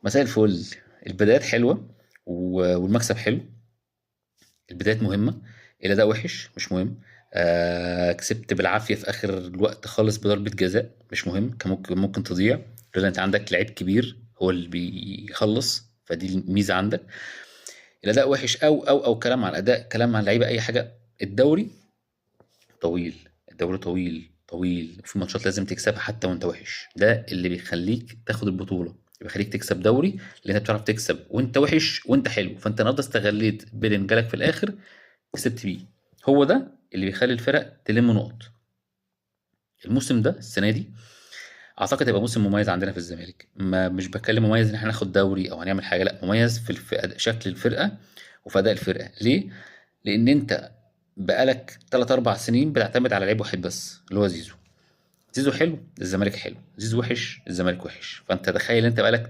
مساء الفل. البدايات حلوة والمكسب حلو. البدايات مهمة. الأداء وحش مش مهم. كسبت بالعافية في آخر الوقت خالص بضربة جزاء مش مهم، كان ممكن تضيع لولا انت عندك لعيب كبير هو اللي بيخلص، فدي الميزة عندك. الأداء وحش أو كلام عن الأداء، كلام عن اللعيبة، أي حاجة. الدوري طويل. الدوري طويل طويل، في ماتشات لازم تكسبها حتى وانت وحش، ده اللي بيخليك تاخد البطولة، بيخليك تكسب دوري، لان انت بتعرف تكسب وانت وحش وانت حلو. فانت النهارده استغليت بيلين جالك في الاخر، كسبت بيه. هو ده اللي بيخلي الفرق تلم نقط. الموسم ده السنة دي اعتقد هيبقى موسم مميز عندنا في الزمالك. ما مش بتكلم مميز ان احنا ناخد دوري او هنعمل حاجة، لا، مميز في شكل الفرقة وفي اداء الفرقة. ليه؟ لان انت بقالك 3 4 سنين بتعتمد على لعيب واحد بس اللي هو زيزو. زيزو حلو الزمالك حلو، زيزو وحش الزمالك وحش. فانت تخيل انت بقالك